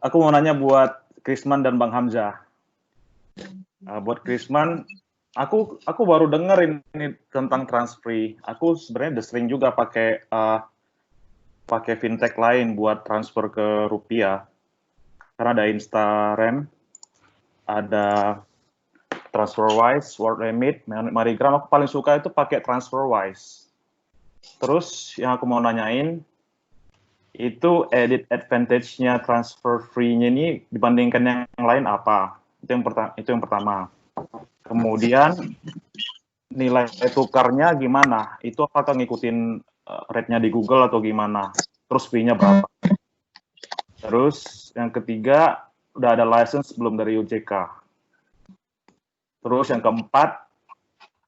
Aku mau nanya buat Krisman dan Bang Hamzah. Buat Krisman, aku baru dengar ini tentang Transfree. Aku sebenarnya udah sering juga pakai fintech lain buat transfer ke rupiah. Karena ada Instarem, ada TransferWise, WorldRemit, MoneyGram. Aku paling suka itu pakai TransferWise. Terus yang aku mau nanyain, itu edit advantage-nya transfer free-nya ini dibandingkan yang lain apa? Itu yang pertama. Kemudian nilai tukarnya gimana? Itu apakah ngikutin rate-nya di Google atau gimana? Terus fee-nya berapa? Terus yang ketiga, udah ada license belum dari OJK? Terus yang keempat,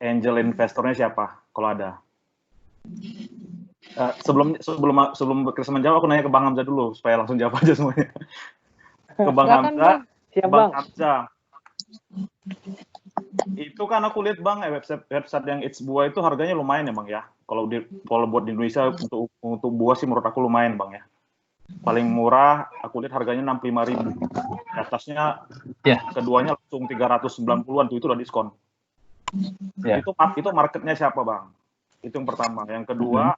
angel investornya siapa? Kalau ada. Sebelum Chris menjawab, aku nanya ke Bang Hamzah dulu supaya langsung jawab aja semuanya. Ke Bang Hamzah, Bang Hamzah. Itu kan aku lihat Bang, website yang It's Buah itu harganya lumayan ya Bang ya. Kalau buat di Indonesia untuk buah sih menurut aku lumayan Bang ya. Paling murah aku lihat harganya 65.000. Di atasnya keduanya langsung 390-an tuh, itu udah diskon. Itu marketnya siapa Bang? Itu yang pertama. Yang kedua,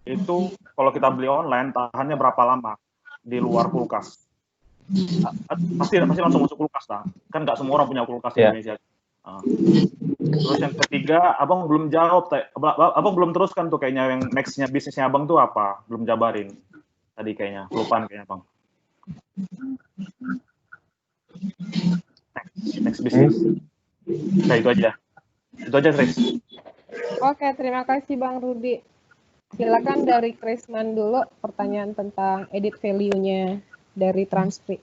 itu kalau kita beli online tahannya berapa lama di luar kulkas? Pasti langsung masuk kulkas lah. Kan nggak semua orang punya kulkas di Indonesia. Terus yang ketiga, abang belum jawab, abang belum teruskan tuh kayaknya yang nextnya bisnisnya abang tuh apa? Belum jabarin tadi kayaknya, kelupaan kayaknya bang. Next bisnis. Nah itu aja Tris. Oke, terima kasih Bang Rudi. Silakan dari Krisman dulu pertanyaan tentang edit value-nya dari Transfree.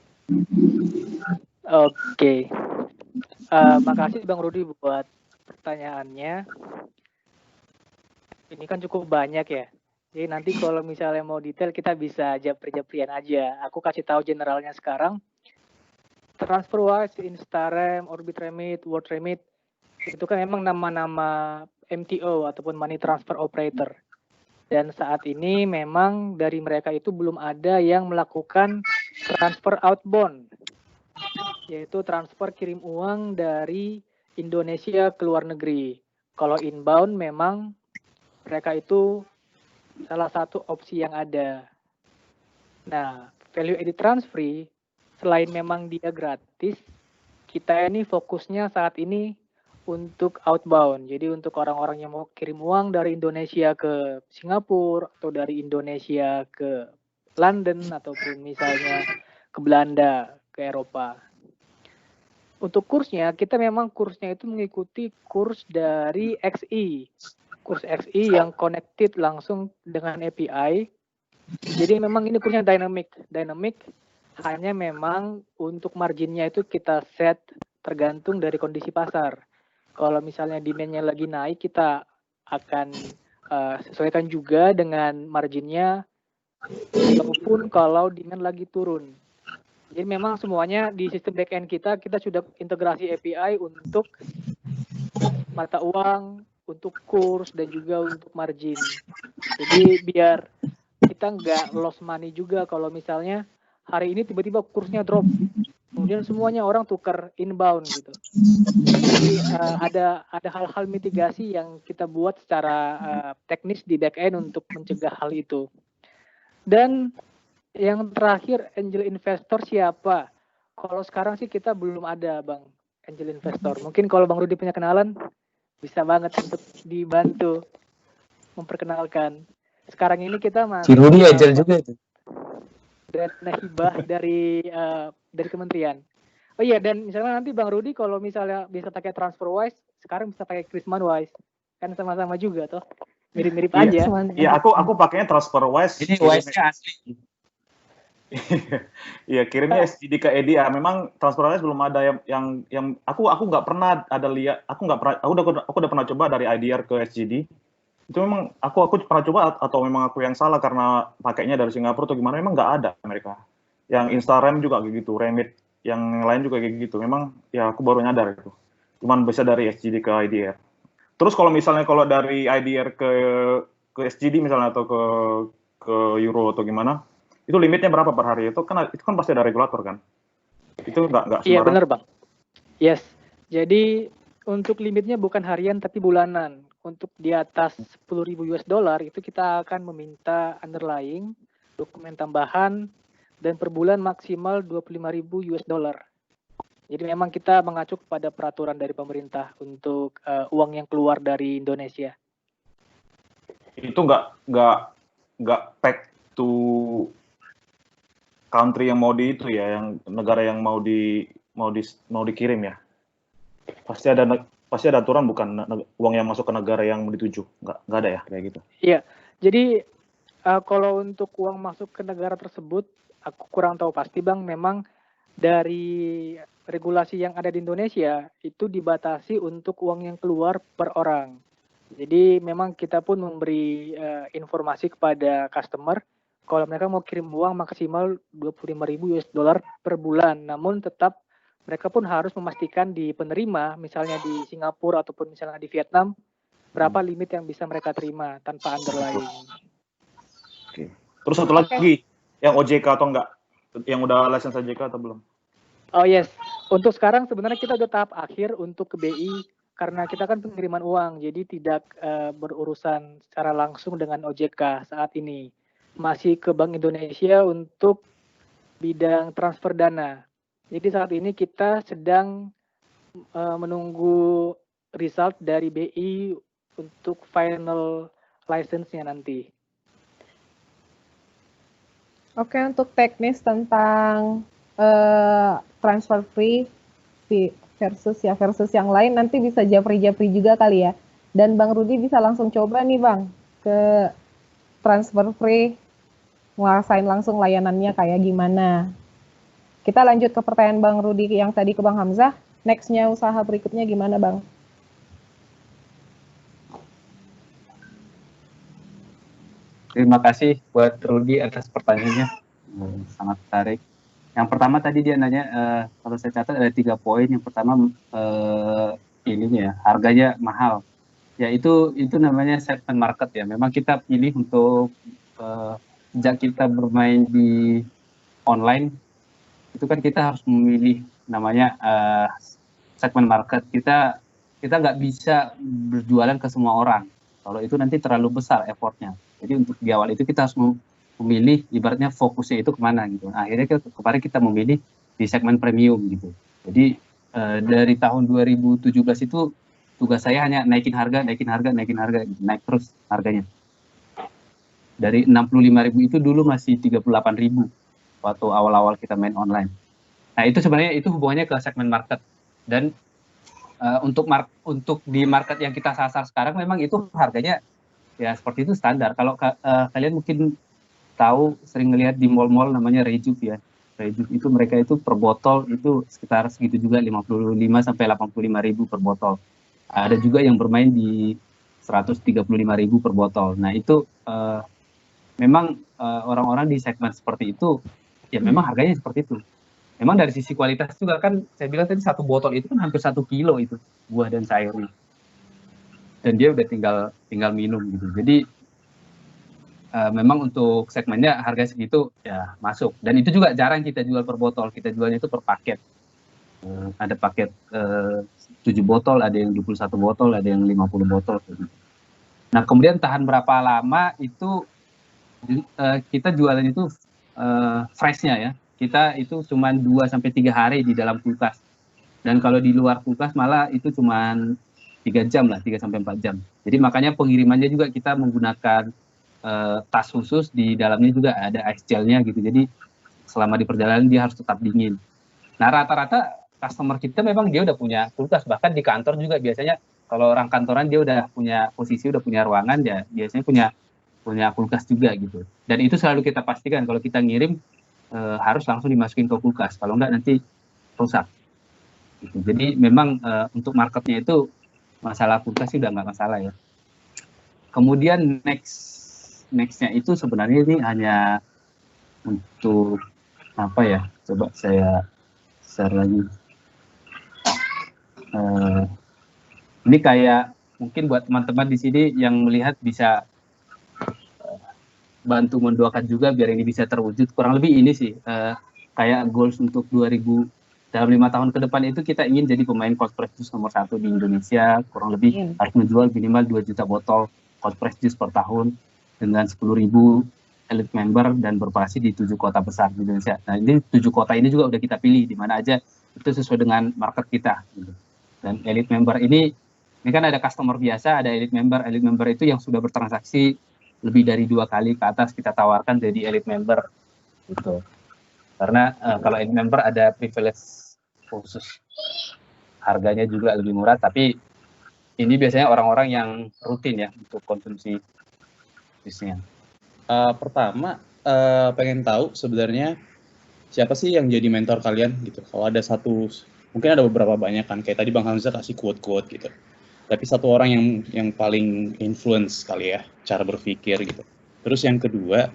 Oke. Makasih Bang Rudi buat pertanyaannya. Ini kan cukup banyak ya. Jadi nanti kalau misalnya mau detail kita bisa japri-japrian aja. Aku kasih tahu generalnya sekarang. TransferWise, Instarem, OrbitRemit, WorldRemit itu kan memang nama-nama MTO ataupun money transfer operator. Dan saat ini memang dari mereka itu belum ada yang melakukan transfer outbound, yaitu transfer kirim uang dari Indonesia ke luar negeri. Kalau inbound memang mereka itu salah satu opsi yang ada. Nah, value added transfer selain memang dia gratis, kita ini fokusnya saat ini untuk outbound. Jadi untuk orang-orang yang mau kirim uang dari Indonesia ke Singapura atau dari Indonesia ke London ataupun misalnya ke Belanda, ke Eropa. Untuk kursnya, kita memang kursnya itu mengikuti kurs dari XI. Kurs XI yang connected langsung dengan API. Jadi memang ini kursnya dynamic. Dynamic hanya memang untuk marginnya itu kita set tergantung dari kondisi pasar. Kalau misalnya demand-nya lagi naik, kita akan sesuaikan juga dengan marginnya, ataupun kalau demand lagi turun. Jadi memang semuanya di sistem backend kita sudah integrasi API untuk mata uang, untuk kurs, dan juga untuk margin. Jadi biar kita nggak lost money juga kalau misalnya hari ini tiba-tiba kursnya drop. Kemudian semuanya orang tukar inbound gitu. Jadi ada hal-hal mitigasi yang kita buat secara teknis di backend untuk mencegah hal itu. Dan yang terakhir, angel investor siapa? Kalau sekarang sih kita belum ada Bang angel investor. Mungkin kalau Bang Rudi punya kenalan, bisa banget untuk dibantu memperkenalkan. Sekarang ini kita masih Rudi angel juga itu. Dana hibah dari kementerian. Oh iya, dan misalnya nanti Bang Rudi kalau misalnya bisa pakai TransferWise, sekarang bisa pakai KrismanWise. Kan sama-sama juga toh. Mirip-mirip aja. Iya, aku pakainya TransferWise. Ini Wise-nya asli. Iya, kirimnya SGD ke EDA. Memang TransferWise belum ada yang aku nggak pernah ada lihat. Aku udah pernah coba dari IDR ke SGD. Itu memang aku pernah coba atau memang aku yang salah karena pakainya dari Singapura atau gimana, memang nggak ada mereka. Yang Instarem juga kayak gitu, Remit yang lain juga kayak gitu. Memang ya aku baru nyadar itu. Cuman bisa dari SGD ke IDR. Terus kalau misalnya dari IDR ke SGD misalnya atau ke Euro atau gimana, Itu limitnya berapa per hari? Itu kan pasti ada regulator kan? Itu nggak Iya sembarang. benar Bang. Yes. Jadi untuk limitnya bukan harian tapi bulanan. Untuk di atas 10.000 US dollar itu kita akan meminta underlying, dokumen tambahan, dan per bulan maksimal 25.000 US dollar. Jadi memang kita mengacu pada peraturan dari pemerintah untuk uang yang keluar dari Indonesia. Itu nggak pack to country yang mau di itu ya, yang negara yang mau dikirim ya. Pasti ada aturan, bukan uang yang masuk ke negara yang dituju. Nggak ada ya kayak gitu. Iya. Jadi kalau untuk uang masuk ke negara tersebut, aku kurang tahu pasti Bang. Memang dari regulasi yang ada di Indonesia itu dibatasi untuk uang yang keluar per orang. Jadi memang kita pun memberi informasi kepada customer kalau mereka mau kirim uang maksimal 25.000 US dollar per bulan. Namun tetap mereka pun harus memastikan di penerima, misalnya di Singapura ataupun misalnya di Vietnam, berapa limit yang bisa mereka terima tanpa underlying. Oke. Terus satu lagi, yang OJK atau enggak? Yang udah license OJK atau belum? Oh yes, untuk sekarang sebenarnya kita udah tahap akhir untuk ke BI karena kita kan pengiriman uang, jadi tidak berurusan secara langsung dengan OJK saat ini. Masih ke Bank Indonesia untuk bidang transfer dana. Jadi saat ini kita sedang menunggu result dari BI untuk final license-nya nanti. Oke, untuk teknis tentang transfer free versus yang lain nanti bisa japri juga kali ya. Dan Bang Rudi bisa langsung coba nih Bang ke transfer free, ngerasain langsung layanannya kayak gimana. Kita lanjut ke pertanyaan Bang Rudi yang tadi ke Bang Hamzah. Next-nya usaha berikutnya gimana Bang? Terima kasih buat Rudi atas pertanyaannya, sangat menarik. Yang pertama tadi dia nanya, kalau saya catat ada 3 poin. Yang pertama ininya ya, harganya mahal. Ya itu namanya segment market ya. Memang kita pilih untuk sejak kita bermain di online itu kan kita harus memilih namanya segmen market. Kita nggak bisa berjualan ke semua orang. Kalau itu nanti terlalu besar effortnya. Jadi untuk di awal itu kita harus memilih, ibaratnya fokusnya itu kemana gitu. Akhirnya kemarin kita memilih di segmen premium gitu. Jadi dari tahun 2017 itu tugas saya hanya naikin harga gitu. Naik terus harganya. Dari 65.000 itu dulu masih 38.000 waktu awal-awal kita main online. Nah itu sebenarnya itu hubungannya ke segmen market. Dan untuk di market yang kita sasar sekarang memang itu harganya ya seperti itu standar. Kalau kalian mungkin tahu, sering ngelihat di mall-mall namanya Rejuve ya. Rejuve itu mereka itu per botol itu sekitar segitu juga, 55 sampai 85.000 per botol. Ada juga yang bermain di 135.000 per botol. Nah itu memang orang-orang di segmen seperti itu ya memang harganya seperti itu. Memang dari sisi kualitas juga kan, saya bilang tadi satu botol itu kan hampir 1 kilo itu buah dan sayurnya. Dan dia udah tinggal minum gitu. Jadi memang untuk segmennya harga segitu ya masuk. Dan itu juga jarang kita jual per botol, kita jualnya itu per paket. Ada paket 7 botol, ada yang 21 botol, ada yang 50 botol. Nah kemudian tahan berapa lama itu kita jualan itu fresh-nya ya. Kita itu cuma 2-3 hari di dalam kulkas. Dan kalau di luar kulkas malah itu cuma 3 jam lah, 3-4 jam. Jadi makanya pengirimannya juga kita menggunakan tas khusus, di dalamnya juga ada ice gel-nya gitu. Jadi selama di perjalanan dia harus tetap dingin. Nah rata-rata customer kita memang dia udah punya kulkas. Bahkan di kantor juga biasanya kalau orang kantoran dia udah punya posisi, udah punya ruangan, ya biasanya punya kulkas juga gitu. Dan itu selalu kita pastikan kalau kita ngirim harus langsung dimasukin ke kulkas, kalau enggak nanti rusak gitu. Jadi memang untuk marketnya itu masalah kulkas sih udah nggak masalah ya. Kemudian nextnya itu sebenarnya ini hanya untuk apa ya, coba saya share lagi. Ini kayak mungkin buat teman-teman di sini yang melihat bisa bantu mendoakan juga biar ini bisa terwujud. Kurang lebih ini sih kayak goals untuk dalam 5 tahun ke depan itu kita ingin jadi pemain cold press juice nomor 1 di Indonesia. Kurang lebih harus menjual minimal 2 juta botol cold press juice per tahun dengan 10.000 elite member dan beroperasi di 7 kota besar di Indonesia. Nah, ini 7 kota ini juga udah kita pilih di mana aja itu sesuai dengan market kita. Gitu. Dan elite member ini kan ada customer biasa, ada elite member. Elite member itu yang sudah bertransaksi lebih dari 2 kali ke atas kita tawarkan jadi elite member. Gitu. Karena kalau elite member ada privilege khusus, harganya juga lebih murah, tapi ini biasanya orang-orang yang rutin ya untuk konsumsi bisnisnya. Pertama, pengen tahu sebenarnya siapa sih yang jadi mentor kalian gitu. Kalau ada satu, mungkin ada beberapa banyak kan, kayak tadi Bang Hamzah kasih quote-quote gitu. Tapi satu orang yang paling influence kali ya, cara berpikir gitu. Terus yang kedua,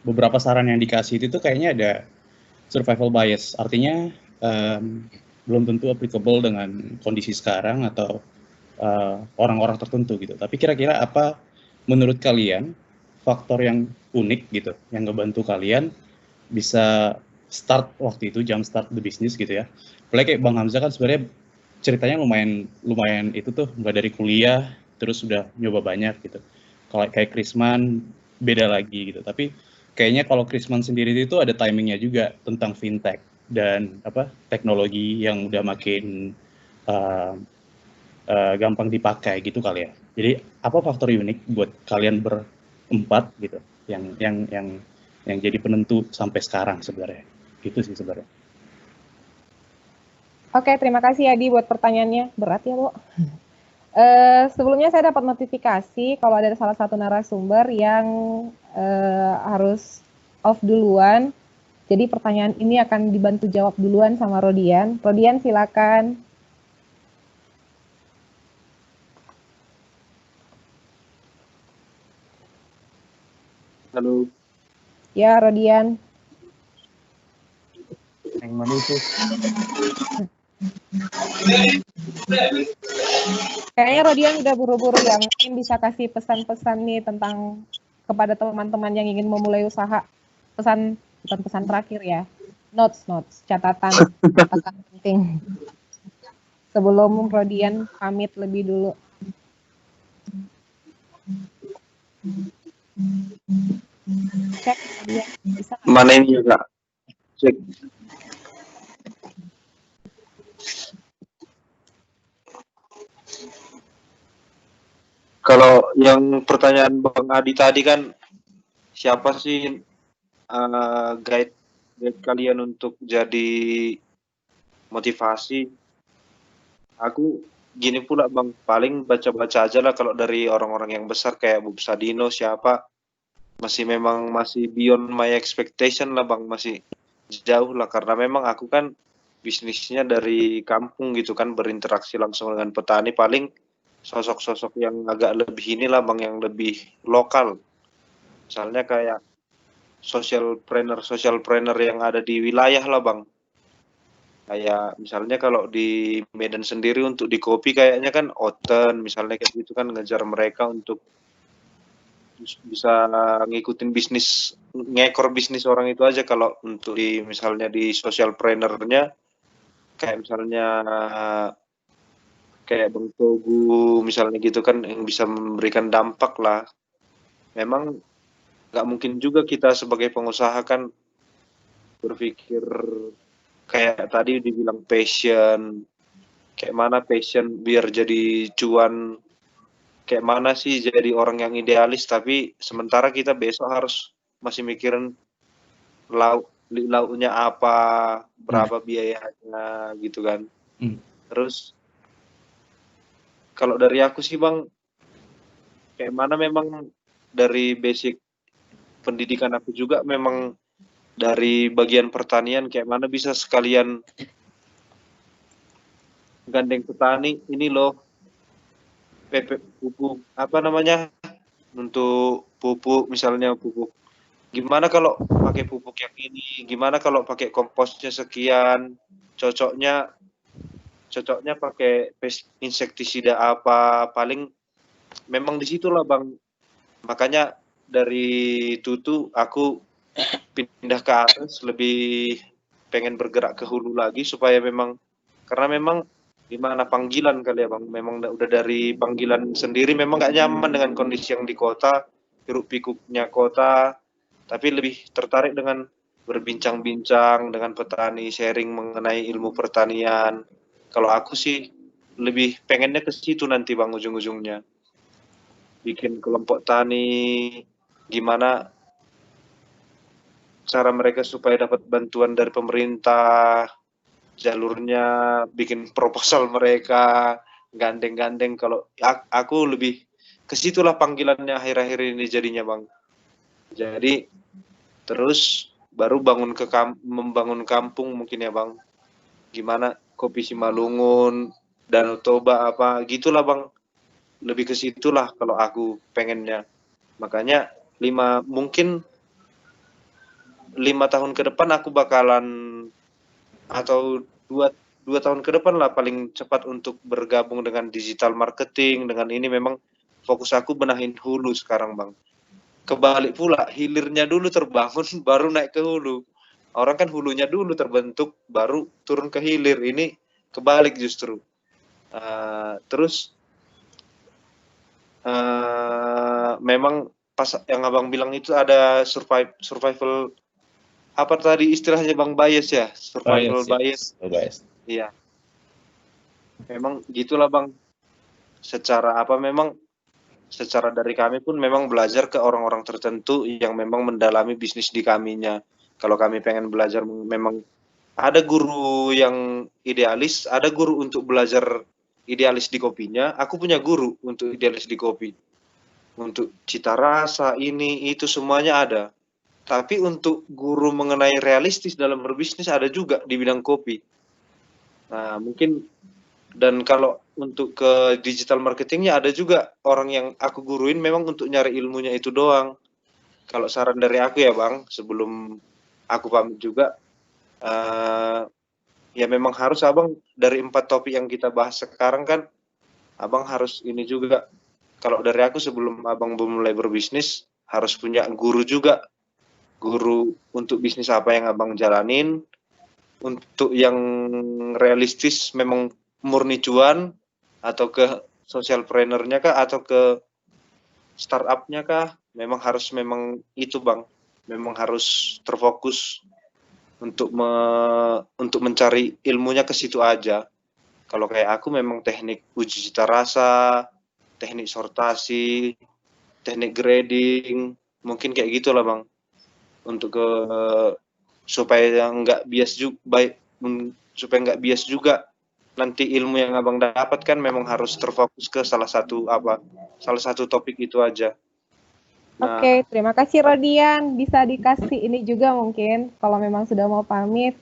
beberapa saran yang dikasih itu kayaknya ada survival bias, artinya belum tentu applicable dengan kondisi sekarang atau orang-orang tertentu gitu. Tapi kira-kira apa menurut kalian faktor yang unik gitu, yang ngebantu kalian bisa start waktu itu, jump start the business gitu ya. Apalagi kayak Bang Hamzah kan sebenarnya ceritanya lumayan itu tuh, mulai dari kuliah terus sudah nyoba banyak gitu. Kalau kayak Krisman beda lagi gitu. Tapi kayaknya kalau Krisman sendiri itu ada timingnya juga tentang fintech dan teknologi yang udah makin gampang dipakai gitu kali ya. Jadi apa faktor unik buat kalian berempat gitu yang jadi penentu sampai sekarang sebenarnya? Gitu sih sebenarnya. Oke, terima kasih Adi buat pertanyaannya. Berat ya, Bu. Sebelumnya saya dapat notifikasi kalau ada salah satu narasumber yang harus off duluan. Jadi pertanyaan ini akan dibantu jawab duluan sama Rodian. Rodian, silakan. Halo. Ya, Rodian. Yang mana itu? Kayaknya Rodian udah buru-buru ya, mungkin bisa kasih pesan-pesan nih tentang kepada teman-teman yang ingin memulai usaha. Bukan pesan terakhir ya, notes, catatan penting. Sebelum Rodian pamit lebih dulu. Cek, Rodian, bisa nggak? Mana ini juga? Cek. Kalau yang pertanyaan Bang Adi tadi kan, siapa sih guide kalian untuk jadi motivasi? Aku gini pula Bang, paling baca-baca aja lah kalau dari orang-orang yang besar kayak Bob Sadino, siapa, masih beyond my expectation lah Bang, masih jauh lah, karena memang aku kan bisnisnya dari kampung gitu kan, berinteraksi langsung dengan petani, paling sosok-sosok yang agak lebih inilah Bang, yang lebih lokal. Misalnya kayak social planner yang ada di wilayah lah Bang. Kayak misalnya kalau di Medan sendiri untuk di kopi kayaknya kan Oten, misalnya kayak gitu kan, ngejar mereka untuk bisa ngikutin bisnis, ngekor bisnis orang itu aja. Kalau untuk misalnya di social planner-nya kayak misalnya kayak Bang Togu misalnya gitu kan, yang bisa memberikan dampak lah. Memang nggak mungkin juga kita sebagai pengusaha kan berpikir kayak tadi dibilang passion, kayak mana passion biar jadi cuan, kayak mana sih jadi orang yang idealis, tapi sementara kita besok harus masih mikirin lauknya apa, berapa biayanya gitu kan. Terus kalau dari aku sih Bang, kayak mana memang dari basic pendidikan aku juga memang dari bagian pertanian, kayak mana bisa sekalian gandeng petani, ini loh pupuk untuk pupuk, misalnya pupuk, gimana kalau pakai pupuk yang ini, gimana kalau pakai komposnya sekian, cocoknya pakai insektisida apa, paling memang disitulah Bang Makanya dari Tutu aku pindah ke atas, lebih pengen bergerak ke hulu lagi supaya memang, karena memang gimana panggilan kali ya Bang, memang udah dari panggilan sendiri memang nggak nyaman dengan kondisi yang di kota, hiruk pikuknya kota, tapi lebih tertarik dengan berbincang-bincang dengan petani, sharing mengenai ilmu pertanian. Kalau aku sih lebih pengennya ke situ nanti Bang, ujung-ujungnya bikin kelompok tani, gimana cara mereka supaya dapat bantuan dari pemerintah, jalurnya, bikin proposal mereka, gandeng-gandeng. Kalau aku lebih ke situlah panggilannya akhir-akhir ini jadinya Bang. Jadi terus baru membangun kampung mungkin ya Bang. Gimana Kopi Simalungun, Danau Toba apa gitulah Bang. Lebih ke situlah kalau aku pengennya. Makanya mungkin 5 tahun ke depan aku bakalan, atau dua tahun ke depan lah paling cepat, untuk bergabung dengan digital marketing. Dengan ini memang fokus aku benahin hulu sekarang Bang. Kebalik pula, hilirnya dulu terbangun baru naik ke hulu. Orang kan hulunya dulu terbentuk baru turun ke hilir. Ini kebalik justru. Terus memang pas yang abang bilang itu ada survival apa tadi istilahnya Bang, bias ya, survival bias. Iya, memang gitulah Bang. Memang secara dari kami pun memang belajar ke orang-orang tertentu yang memang mendalami bisnis di kaminya. Kalau kami pengen belajar, memang ada guru yang idealis, ada guru untuk belajar idealis di kopinya. Aku punya guru untuk idealis di kopi. Untuk cita rasa, ini, itu semuanya ada. Tapi untuk guru mengenai realistis dalam berbisnis ada juga di bidang kopi. Nah, mungkin, dan kalau untuk ke digital marketingnya ada juga orang yang aku guruin memang untuk nyari ilmunya itu doang. Kalau saran dari aku ya Bang, sebelum aku pamit juga, ya memang harus Abang dari 4 topik yang kita bahas sekarang kan, Abang harus ini juga. Kalau dari aku sebelum Abang mulai berbisnis, harus punya guru juga. Guru untuk bisnis apa yang Abang jalanin, untuk yang realistis memang murni cuan, atau ke social planner-nya kah, atau ke startup-nya kah, memang itu Bang, memang harus terfokus untuk mencari ilmunya ke situ aja. Kalau kayak aku memang teknik uji cita rasa, teknik sortasi, teknik grading, mungkin kayak gitulah Bang. Untuk supaya nggak bias juga nanti ilmu yang Abang dapatkan memang harus terfokus ke salah satu topik itu aja. Nah, Oke, terima kasih Rodian. Bisa dikasih ini juga mungkin kalau memang sudah mau pamit,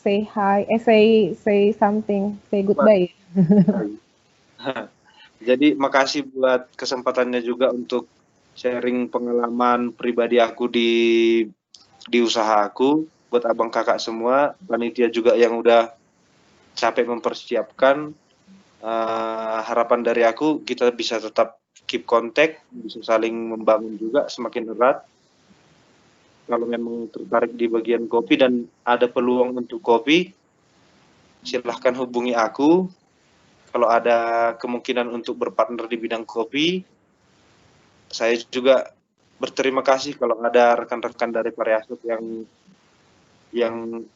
say hi, say something, say goodbye. Jadi makasih buat kesempatannya juga untuk sharing pengalaman pribadi aku di usaha aku, buat abang kakak semua, panitia juga yang udah capek mempersiapkan. Harapan dari aku kita bisa tetap keep contact, bisa saling membangun juga semakin erat. Kalau memang tertarik di bagian kopi dan ada peluang untuk kopi, silahkan hubungi aku. Kalau ada kemungkinan untuk berpartner di bidang kopi, saya juga berterima kasih kalau ada rekan-rekan dari Pariasut yang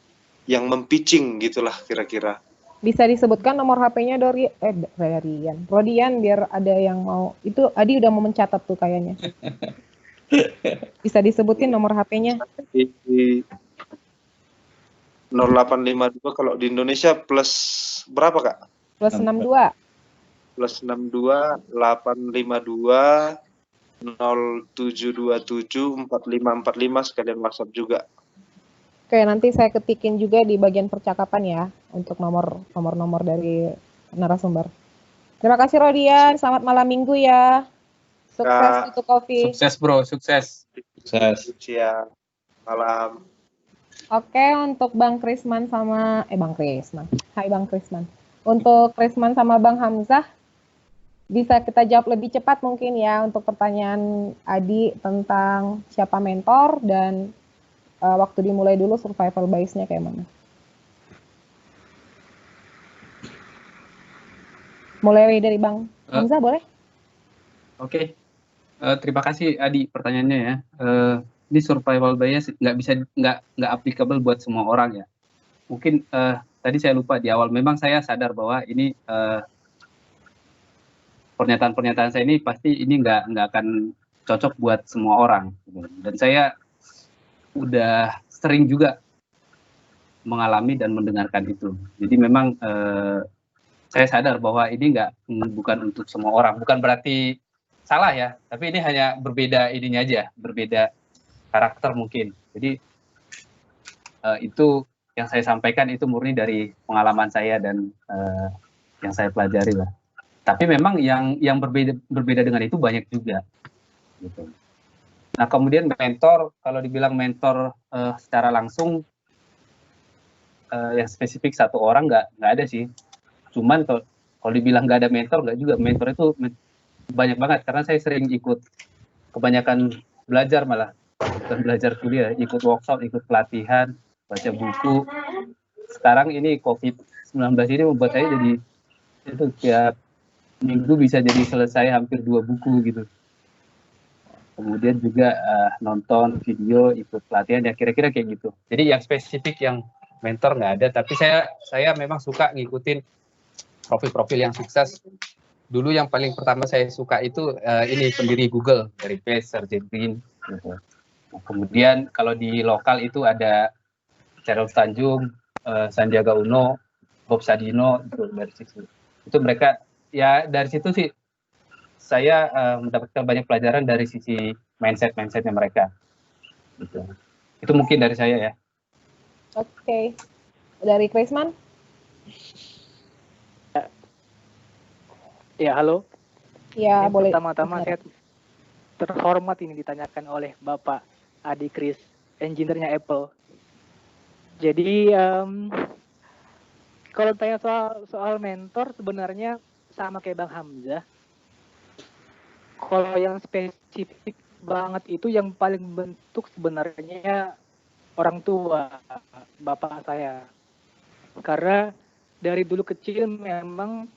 mempitching gitulah kira-kira. Bisa disebutkan nomor HP-nya Rodian biar ada yang mau. Itu Adi udah mau mencatat tuh kayaknya. Bisa disebutin nomor HP-nya? 0852 kalau di Indonesia plus berapa Kak? Plus 62. Plus 62 852 0727 4545, sekalian WhatsApp juga. Oke, nanti saya ketikin juga di bagian percakapan ya untuk nomor dari narasumber. Terima kasih Rodian, selamat malam minggu ya. Sukses untuk kopi. Sukses bro, sukses. Siang, malam. Oke, untuk Bang Krisman sama Bang Krisman. Hai Bang Krisman. Untuk Krisman sama Bang Hamzah, bisa kita jawab lebih cepat mungkin ya untuk pertanyaan Adi tentang siapa mentor dan waktu dimulai dulu survival bias-nya kayak mana. Mulai dari Bang Hamzah boleh? Oke. Terima kasih Adi pertanyaannya ya. Ini survival bias nggak applicable buat semua orang ya. Mungkin tadi saya lupa di awal. Memang saya sadar bahwa ini pernyataan-pernyataan saya ini pasti ini nggak akan cocok buat semua orang. Dan saya udah sering juga mengalami dan mendengarkan itu. Jadi memang saya sadar bahwa ini bukan untuk semua orang. Bukan berarti salah ya, tapi ini hanya berbeda ininya aja, berbeda karakter mungkin. Jadi itu yang saya sampaikan itu murni dari pengalaman saya dan yang saya pelajari lah. Tapi memang yang berbeda dengan itu banyak juga. Gitu. Nah kemudian mentor, kalau dibilang mentor secara langsung yang spesifik satu orang nggak ada sih. Cuman kalau dibilang nggak ada mentor, nggak juga. Mentor itu banyak banget karena saya sering ikut, kebanyakan belajar malah, bukan belajar kuliah, ikut workshop, ikut pelatihan, baca buku. Sekarang ini COVID-19 ini membuat saya jadi itu tiap minggu bisa jadi selesai hampir 2 buku gitu. Kemudian juga nonton video, ikut pelatihan, ya kira-kira kayak gitu. Jadi yang spesifik yang mentor nggak ada, tapi saya memang suka ngikutin profil-profil yang sukses. Dulu yang paling pertama saya suka itu ini pendiri Google, dari Page, Sergey Brin. Gitu. Nah, kemudian kalau di lokal itu ada Charles Tanjung, Sandiaga Uno, Bob Sadino, itu dari situ. Itu mereka, ya dari situ sih saya mendapatkan banyak pelajaran dari sisi mindsetnya mereka. Gitu. Itu mungkin dari saya ya. Oke. Dari Krisman? Ya, halo. Ya, ini boleh. Pertama-tama saya terhormat ini ditanyakan oleh Bapak Adi Kris, engineer-nya Apple. Jadi kalau tanya soal mentor sebenarnya sama kayak Bang Hamzah. Kalau yang spesifik banget itu yang paling bentuk sebenarnya orang tua, bapak saya. Karena dari dulu kecil memang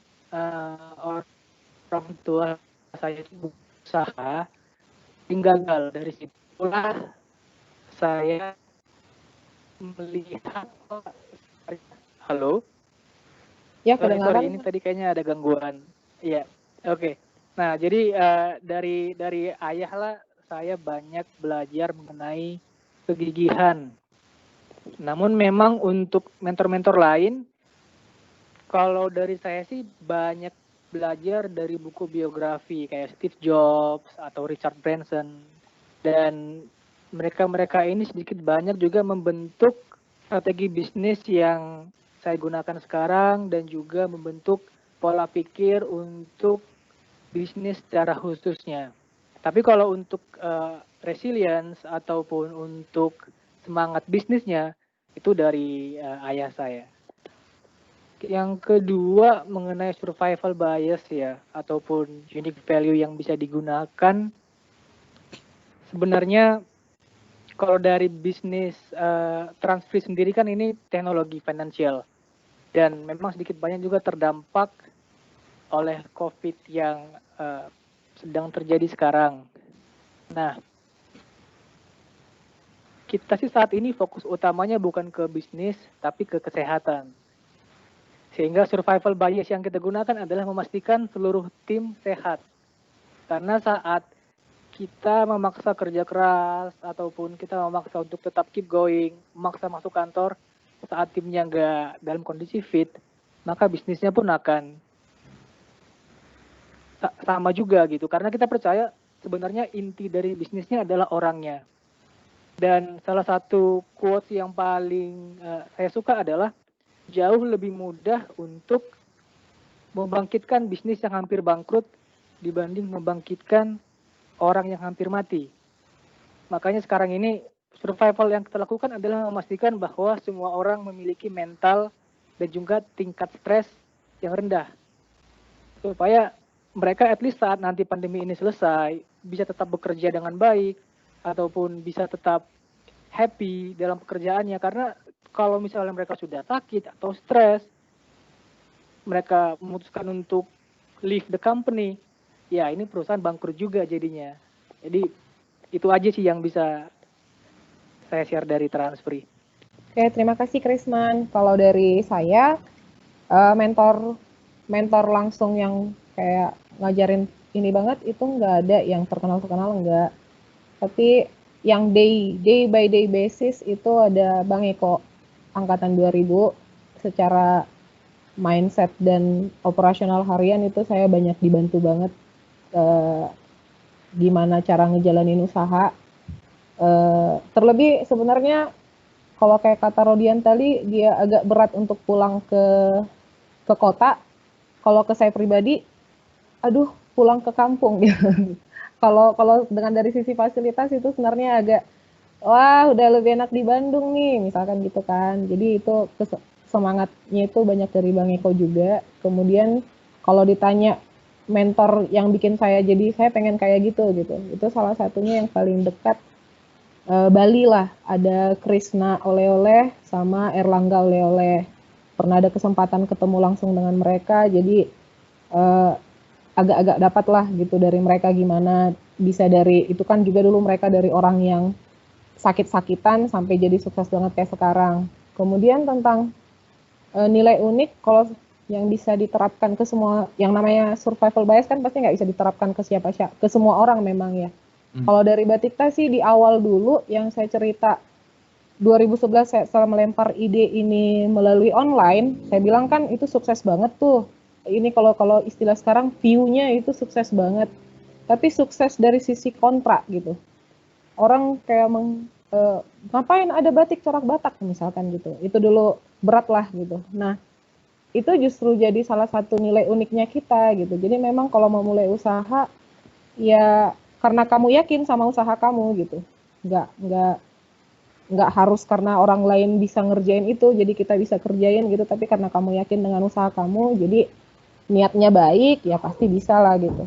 orang tua saya itu berusaha, gagal. Dari situlah saya melihat. Halo? Ya, kedengaran. Sorry, ini tadi kayaknya ada gangguan. Iya, oke. Nah, jadi dari ayah lah saya banyak belajar mengenai kegigihan. Namun memang untuk mentor-mentor lain, kalau dari saya sih banyak belajar dari buku biografi kayak Steve Jobs atau Richard Branson. Dan mereka ini sedikit banyak juga membentuk strategi bisnis yang saya gunakan sekarang dan juga membentuk pola pikir untuk bisnis secara khususnya. Tapi kalau untuk resilience ataupun untuk semangat bisnisnya itu dari ayah saya. Yang kedua mengenai survival bias ya ataupun unique value yang bisa digunakan, sebenarnya kalau dari bisnis Transfree sendiri kan ini teknologi finansial dan memang sedikit banyak juga terdampak oleh COVID yang sedang terjadi sekarang. Nah, kita sih saat ini fokus utamanya bukan ke bisnis, tapi ke kesehatan. Sehingga survival bias yang kita gunakan adalah memastikan seluruh tim sehat. Karena saat kita memaksa kerja keras, ataupun kita memaksa untuk tetap keep going, memaksa masuk kantor, saat timnya nggak dalam kondisi fit, maka bisnisnya pun akan sama juga gitu, karena kita percaya sebenarnya inti dari bisnisnya adalah orangnya. Dan salah satu quotes yang paling saya suka adalah jauh lebih mudah untuk membangkitkan bisnis yang hampir bangkrut dibanding membangkitkan orang yang hampir mati. Makanya sekarang ini survival yang kita lakukan adalah memastikan bahwa semua orang memiliki mental dan juga tingkat stres yang rendah supaya mereka at least saat nanti pandemi ini selesai bisa tetap bekerja dengan baik ataupun bisa tetap happy dalam pekerjaannya. Karena kalau misalnya mereka sudah sakit atau stres, mereka memutuskan untuk leave the company, ya ini perusahaan bangkrut juga jadinya. Jadi itu aja sih yang bisa saya share dari Transfree. Oke, terima kasih Krisman. Kalau dari saya, mentor langsung yang kayak ngajarin ini banget itu nggak ada, yang terkenal nggak. Tapi yang day by day basis itu ada Bang Eko, angkatan 2000. Secara mindset dan operasional harian itu saya banyak dibantu banget, gimana cara ngejalanin usaha. Terlebih sebenarnya kalau kayak kata Rodian tadi, dia agak berat untuk pulang ke kota. Kalau ke saya pribadi, aduh pulang ke kampung gitu. Kalau dengan dari sisi fasilitas itu sebenarnya agak, wah udah lebih enak di Bandung nih, misalkan gitu kan. Jadi itu semangatnya itu banyak dari Bang Eko juga. Kemudian kalau ditanya mentor yang bikin saya jadi saya pengen kayak gitu. Itu salah satunya yang paling dekat, Bali lah, ada Krisna Oleh-oleh sama Erlangga Oleh-oleh. Pernah ada kesempatan ketemu langsung dengan mereka, jadi agak-agak dapat lah gitu dari mereka gimana bisa dari, itu kan juga dulu mereka dari orang yang sakit-sakitan sampai jadi sukses banget kayak sekarang. Kemudian tentang nilai unik, kalau yang bisa diterapkan ke semua, yang namanya survival bias kan pasti nggak bisa diterapkan ke siapa-siapa, ke semua orang memang ya. Kalau dari Batikta sih di awal dulu yang saya cerita 2011 saya setelah melempar ide ini melalui online, saya bilang kan itu sukses banget tuh. Ini kalau istilah sekarang view-nya itu sukses banget. Tapi sukses dari sisi kontra gitu. Orang kayak ngapain ada batik corak Batak misalkan gitu. Itu dulu berat lah gitu. Nah, itu justru jadi salah satu nilai uniknya kita gitu. Jadi memang kalau mau mulai usaha ya karena kamu yakin sama usaha kamu gitu, nggak harus karena orang lain bisa ngerjain itu jadi kita bisa kerjain gitu, tapi karena kamu yakin dengan usaha kamu, jadi niatnya baik ya pasti bisa lah gitu.